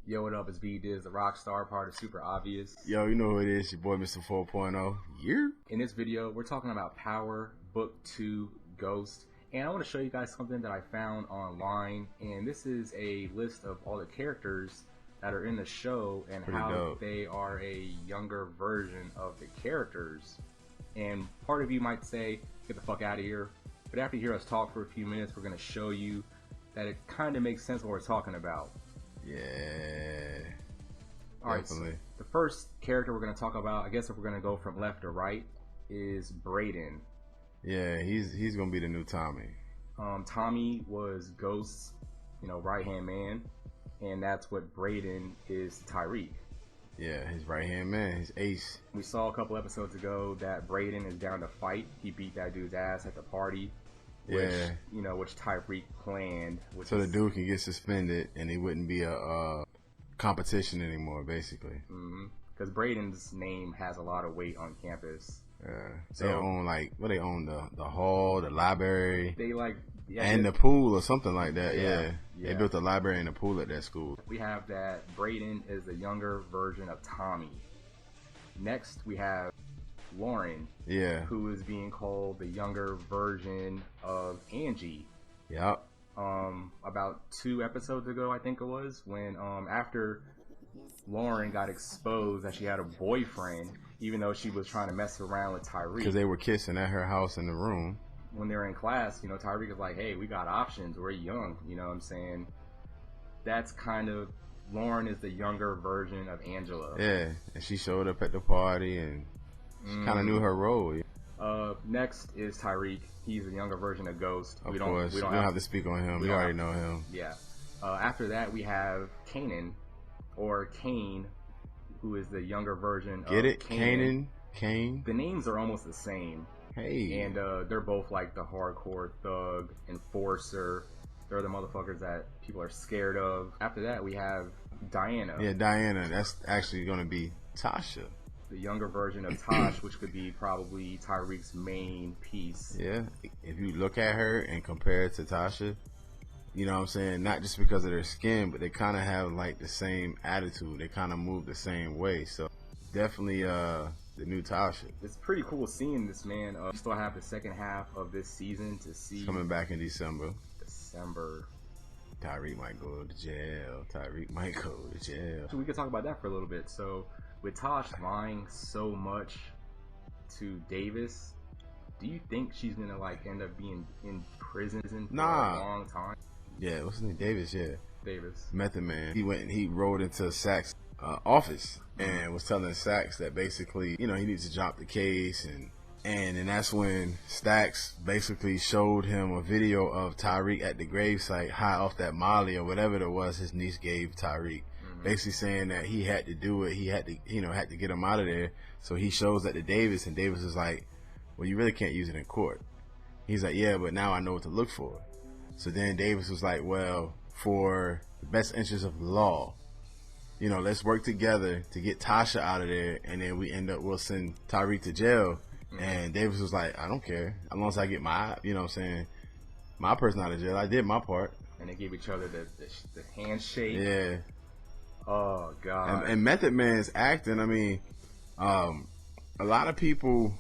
Yo, what up? It's B-Diz, the rock star, part of SuperObvious. Yo, you know who it is, your boy Mr. 4.0. Yeah. In this video, we're talking about Power, Book 2, Ghost. And I want to show you guys something that I found online. And this is a list of all the characters that are in the show and Pretty how dope. they are a younger version of the characters. And part of you might say, get the fuck out of here. But after you hear us talk for a few minutes, we're going to show you that it kind of makes sense what we're talking about. Yeah. Alright, so the first character we're going to talk about, I guess if we're going to go from left to right, is Brayden. Yeah, he's going to be the new Tommy. Tommy was Ghost's, right-hand man, and that's what Brayden is to Tyreek. Yeah, his right-hand man, his ace. We saw a couple episodes ago that Brayden is down to fight. He beat that dude's ass at the party. Which, which Tyreek planned. So the dude can get suspended and he wouldn't be a competition anymore, basically. Because Brayden's name has a lot of weight on campus. So they own they own the hall, the library, and the pool or something like that. Yeah. They built a library and a pool at that school. We have that Brayden is the younger version of Tommy. Next we have Lauren, who is being called the younger version of Angie. Yep. About 2 episodes ago, I think it was, when after Lauren got exposed that she had a boyfriend, even though she was trying to mess around with Tyreek. Because they were kissing at her house in the room. When they were in class, Tyreek was like, hey, we got options, we're young, you know what I'm saying? That's kind of, Lauren is the younger version of Angela. Yeah, and she showed up at the party and she kind of knew her role. Next is Tyreek. He's a younger version of Ghost. We don't have to speak on him. We already know him. Yeah. After that, we have Kanan, or Kane, who is the younger version of Kanan? Kane? The names are almost the same. Hey. And they're both like the hardcore thug, enforcer. They're the motherfuckers that people are scared of. After that, we have Diana. Yeah, Diana. That's actually going to be Tasha. The younger version of Tosh, which could be probably Tyreek's main piece. Yeah, if you look at her and compare it to Tasha, you know what I'm saying? Not just because of their skin, but they kind of have like the same attitude. They kind of move the same way. So definitely the new Tasha. It's pretty cool seeing this, man. We still have the second half of this season to see. Coming back in December. Tyreek might go to jail. So we could talk about that for a little bit. So with Tosh lying so much to Davis, do you think she's gonna end up being in prison for a long time? Yeah, what's his name? Davis. Yeah, Davis. Method Man. He went and he rode into Sack's office and was telling Sachs that basically, he needs to drop the case, and that's when Stacks basically showed him a video of Tyreek at the gravesite, high off that Molly or whatever it was his niece gave Tyreek. Basically saying that he had to do it, he had to get him out of there. So he shows that to Davis, and Davis is like, well, you really can't use it in court. He's like, yeah, but now I know what to look for. So then Davis was like, well, for the best interest of the law, let's work together to get Tasha out of there, and then we'll send Tyreek to jail. And Davis was like, I don't care, as long as I get my my person out of jail. I did my part. And they gave each other the handshake. Yeah. Oh God. And Method Man's acting, I mean, a lot of people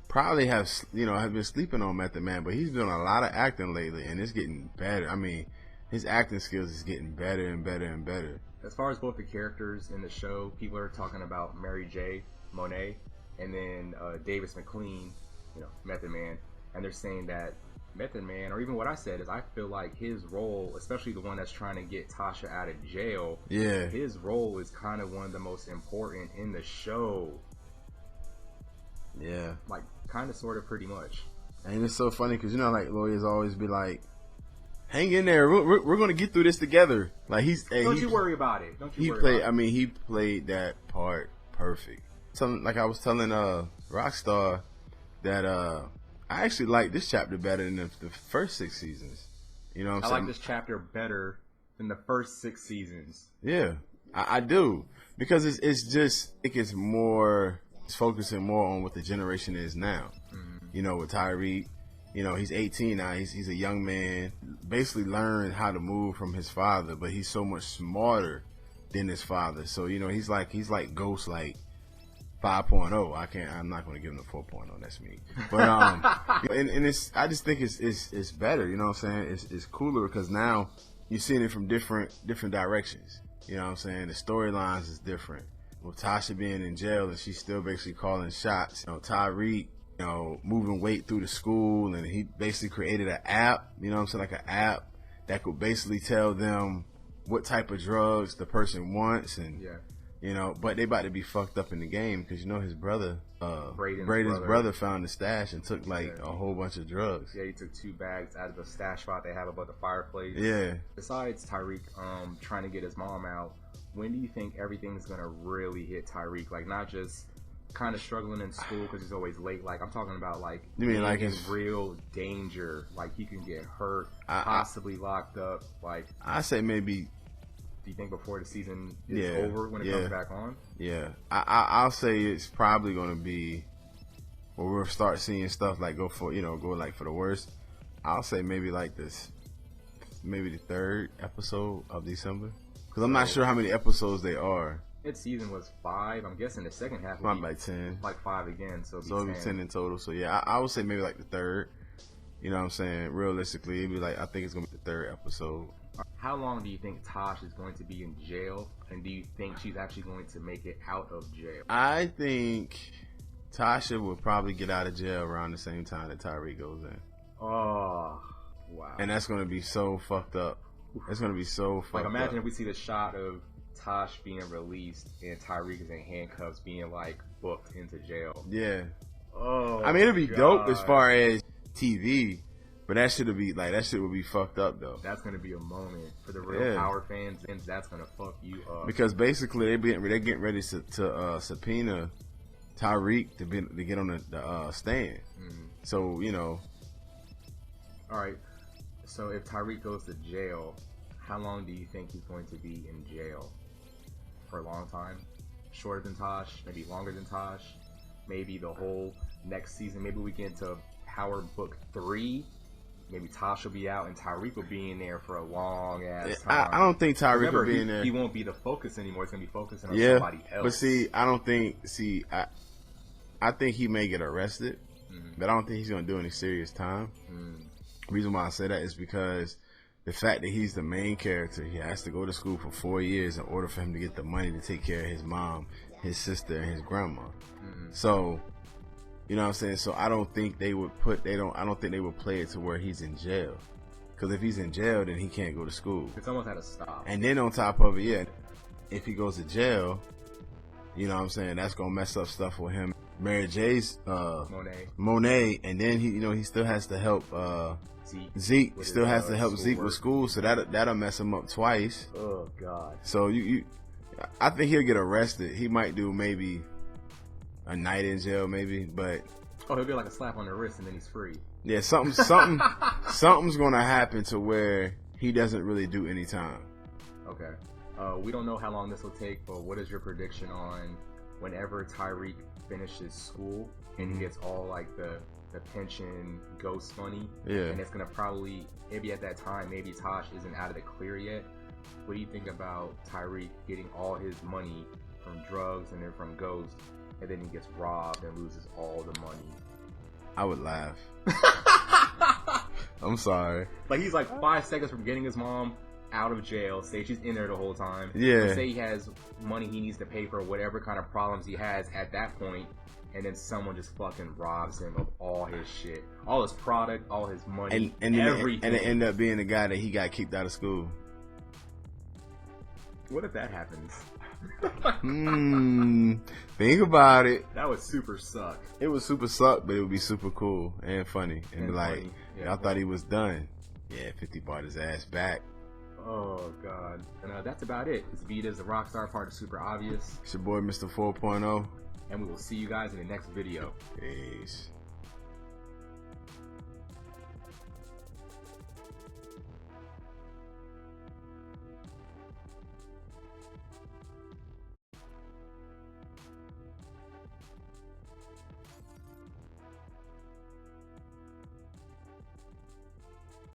probably have been sleeping on Method Man, but he's doing a lot of acting lately, and it's getting better. I mean, his acting skills is getting better and better and better. As far as both the characters in the show, people are talking about Mary J. Monet and then Davis McLean, Method Man, and they're saying that Method Man, or even what I said, is I feel like his role, especially the one that's trying to get Tasha out of jail, his role is kind of one of the most important in the show. Yeah. Like, kind of, sort of, pretty much. And it's so funny because, lawyers always be like, hang in there, we're going to get through this together. Like, Don't you worry about it. He played that part perfect. Like I was telling Rockstar that I actually like this chapter better than the first 6 seasons. You know what I'm saying? I like this chapter better than the first 6 seasons. Yeah, I do. Because it's focusing more on what the generation is now. With Tyreek, he's 18 now. He's a young man. Basically learned how to move from his father, but he's so much smarter than his father. So he's like Ghost, like 5.0. I'm not going to give him the 4.0. That's me. But and it's, I just think it's better. You know what I'm saying? It's cooler because now you're seeing it from different directions. You know what I'm saying? The storylines is different. With Tasha being in jail and she's still basically calling shots. Tyreek, moving weight through the school, and he basically created an app. You know what I'm saying? Like an app that could basically tell them what type of drugs the person wants, and but they about to be fucked up in the game because his brother, Braden's brother found the stash and took a whole bunch of drugs. Yeah, he took 2 bags out of the stash spot they have above the fireplace. Yeah. Besides Tyreek trying to get his mom out, when do you think everything's gonna really hit Tyreek? Like, not just kind of struggling in school because he's always late. Like, I'm talking about you mean like in real danger. Like, he can get hurt, possibly locked up. Like, I say maybe. Do you think before the season is over when it comes back on? Yeah, I'll say it's probably going to be where we'll start seeing stuff like go for the worst. I'll say maybe maybe the 3rd episode of December, because I'm not sure how many episodes they are. Its season was 5. I'm guessing the second half will be like 10, like 5 again. So it'll be 10 in total. So yeah, I would say maybe like the 3rd. You know what I'm saying? Realistically, it'd be I think it's gonna be the 3rd episode. How long do you think Tosh is going to be in jail, and do you think she's actually going to make it out of jail? I think Tasha will probably get out of jail around the same time that Tyreek goes in. Oh, wow. And that's going to be so fucked up. It's going to be so fucked up. Imagine if we see the shot of Tosh being released and Tyreek is in handcuffs being booked into jail. Yeah. Oh, I mean, it'll be dope as far as TV. But that shit would be fucked up though. That's gonna be a moment for the real Power fans, and that's gonna fuck you up. Because basically they're getting ready to subpoena Tyreek to get on the stand. Mm-hmm. So All right. So if Tyreek goes to jail, how long do you think he's going to be in jail? For a long time, shorter than Tosh, maybe longer than Tosh, maybe the whole next season. Maybe we get into Power Book 3. Maybe Tosh will be out and Tyreek will be in there for a long ass time. I don't think Tyreek will be in there. He won't be the focus anymore. It's gonna be focusing on somebody else. But see, I think he may get arrested, but I don't think he's gonna do any serious time. The reason why I say that is because the fact that he's the main character, he has to go to school for 4 years in order for him to get the money to take care of his mom, his sister, and his grandma. So. You know what I'm saying? So I don't think they would I don't think they would play it to where he's in jail. Because if he's in jail, then he can't go to school. It's almost at a stop. And then on top of it, if he goes to jail, you know what I'm saying, that's going to mess up stuff with him. Mary J's Monet, and then he still has to help Zeke still has to help Zeke with school, so that'll mess him up twice. Oh God. So I think he'll get arrested. He might do maybe a night in jail, maybe, but he'll get a slap on the wrist and then he's free. Yeah, something's gonna happen to where he doesn't really do any time. Okay. We don't know how long this will take, but what is your prediction on whenever Tyreek finishes school and he gets all the pension ghost money? Yeah. And it's gonna probably maybe at that time maybe Tosh isn't out of the clear yet. What do you think about Tyreek getting all his money from drugs and then from Ghost, and then he gets robbed and loses all the money? I would laugh. I'm sorry. He's 5 seconds from getting his mom out of jail. Say she's in there the whole time. Yeah. And say he has money he needs to pay for whatever kind of problems he has at that point, and then someone just fucking robs him of all his shit, all his product, all his money, and everything. And it end up being the guy that he got kicked out of school. What if that happens? Think about it. That would super suck. It would super suck, but it would be super cool and funny. And be funny. Yeah, I thought he was done. Yeah, 50 brought his ass back. Oh, God. And that's about it. It's Vita's the Rockstar, part of Super Obvious. It's your boy, Mr. 4.0. And we will see you guys in the next video. Peace.